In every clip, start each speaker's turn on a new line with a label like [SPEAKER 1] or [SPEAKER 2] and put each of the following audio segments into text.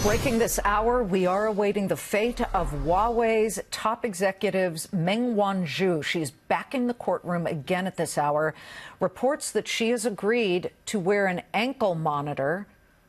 [SPEAKER 1] Breaking this hour, we are awaiting the fate of Huawei's top executives Meng Wanzhou. She's back in the courtroom again at this hour. Reports that she has agreed to wear an ankle monitor.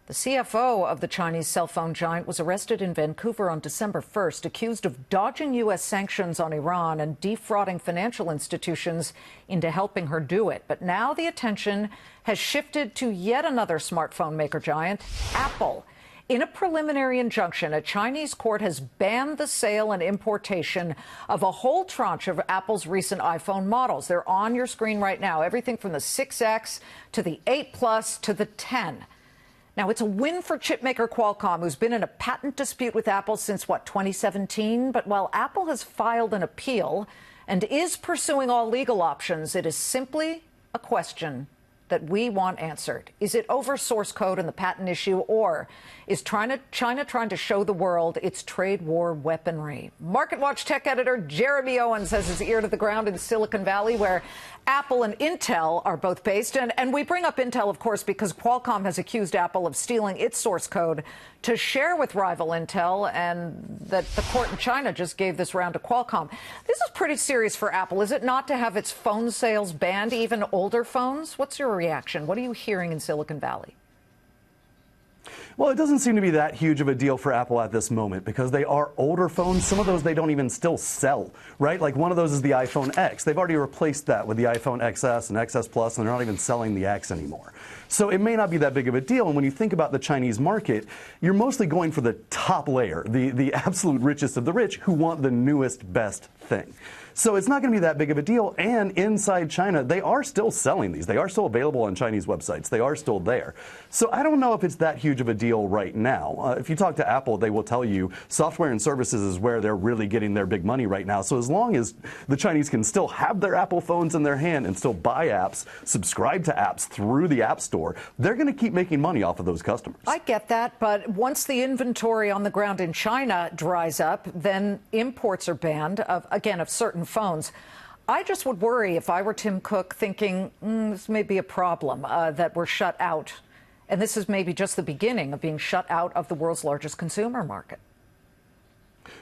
[SPEAKER 1] The CFO of the Chinese cell phone giant was arrested in Vancouver on December 1st, accused of dodging U.S. sanctions on Iran and defrauding financial institutions into helping her do it. But now the attention has shifted to yet another smartphone maker giant, Apple. In a preliminary injunction, a Chinese court has banned the sale and importation of a whole tranche of Apple's recent iPhone models. They're on your screen right now, everything from the 6X to the 8 Plus to the 10. Now, it's a win for chipmaker Qualcomm, who's been in a patent dispute with Apple since, 2017? But while Apple has filed an appeal and is pursuing all legal options, it is simply a question that we want answered. Is it over source code and the patent issue, or is China trying to show the world its trade war weaponry? MarketWatch tech editor Jeremy Owens has his ear to the ground in Silicon Valley, where Apple and Intel are both based. And we bring up Intel, of course, because Qualcomm has accused Apple of stealing its source code to share with rival Intel, and that the court in China just gave this round to Qualcomm. This is pretty serious for Apple, is it not, to have its phone sales banned, even older phones? What's your reaction? What are you hearing in Silicon Valley?
[SPEAKER 2] Well, it doesn't seem to be that huge of a deal for Apple at this moment, because they are older phones. Some of those they don't even still sell, right? Like one of those is the iPhone X. They've already replaced that with the iPhone XS and XS Plus, and they're not even selling the X anymore. So it may not be that big of a deal. And when you think about the Chinese market, you're mostly going for the top layer, the absolute richest of the rich, who want the newest, best thing. So it's not going to be that big of a deal. And inside China, they are still selling these. They are still available on Chinese websites. They are still there. So I don't know if it's that huge of a deal right now. If you talk to Apple, they will tell you software and services is where they're really getting their big money right now. So as long as the Chinese can still have their Apple phones in their hand and still buy apps, subscribe to apps through the App Store, they're going to keep making money off of those customers.
[SPEAKER 1] I get that, but once the inventory on the ground in China dries up, then imports are banned of certain phones. I just would worry if I were Tim Cook, thinking this may be a problem, that we're shut out. And this is maybe just the beginning of being shut out of the world's largest consumer market.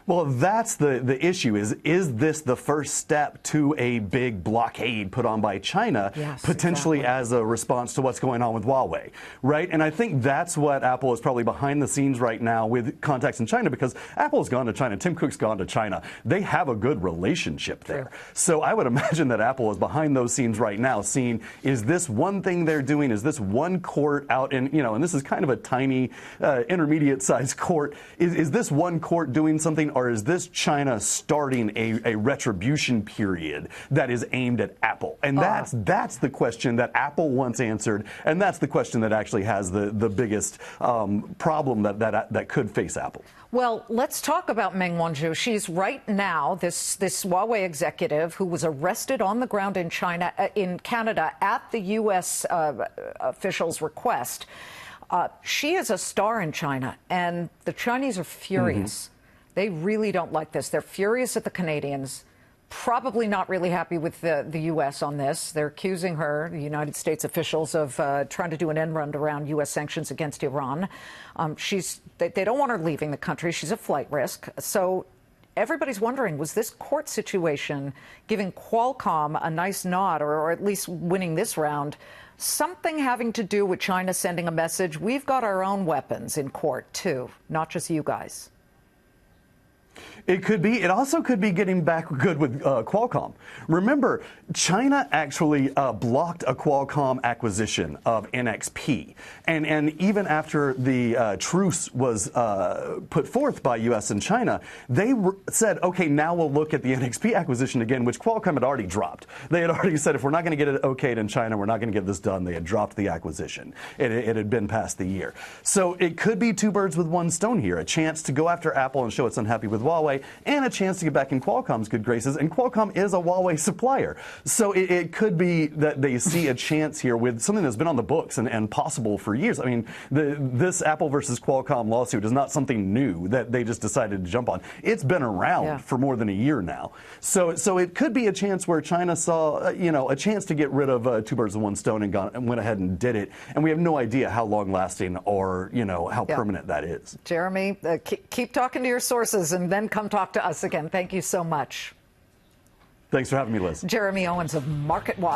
[SPEAKER 2] Well, that's the issue. Is this the first step to a big blockade put on by China, potentially as a response to what's going on with Huawei, right? And I think that's what Apple is probably behind the scenes right now with contacts in China, because Apple's gone to China. Tim Cook's gone to China. They have a good relationship there. True. So I would imagine that Apple is behind those scenes right now, seeing, is this one thing they're doing? Is this one court out in, and this is kind of a tiny, intermediate-sized court. Is this one court doing something? Or is this China starting a retribution period that is aimed at Apple? And that's the question that Apple wants answered, and that's the question that actually has the biggest problem that could face Apple.
[SPEAKER 1] Well, let's talk about Meng Wanzhou. She's right now this Huawei executive who was arrested on the ground in Canada at the U.S. officials' request. She is a star in China, and the Chinese are furious. They really don't like this. They're furious at the Canadians, probably not really happy with the U.S. on this. They're accusing her, the United States officials, of trying to do an end run around U.S. sanctions against Iran. They don't want her leaving the country. She's a flight risk. So everybody's wondering, was this court situation giving Qualcomm a nice nod, or at least winning this round, something having to do with China sending a message? We've got our own weapons in court, too, not just you guys.
[SPEAKER 2] It could be. It also could be getting back good with Qualcomm. Remember, China actually blocked a Qualcomm acquisition of NXP. And even after the truce was put forth by U.S. and China, they said, OK, now we'll look at the NXP acquisition again, which Qualcomm had already dropped. They had already said, if we're not going to get it okayed in China, we're not going to get this done. They had dropped the acquisition. It had been past the year. So it could be two birds with one stone here, a chance to go after Apple and show it's unhappy with Huawei and a chance to get back in Qualcomm's good graces. And Qualcomm is a Huawei supplier. So it could be that they see a chance here with something that's been on the books and possible for years. I mean, this Apple versus Qualcomm lawsuit is not something new that they just decided to jump on. It's been around for more than a year now. So it could be a chance where China saw, a chance to get rid of two birds with one stone and went ahead and did it. And we have no idea how long lasting or, how permanent that is.
[SPEAKER 1] Jeremy, keep talking to your sources and then come talk to us again. Thank you so much.
[SPEAKER 2] Thanks for having me, Liz.
[SPEAKER 1] Jeremy Owens of MarketWatch.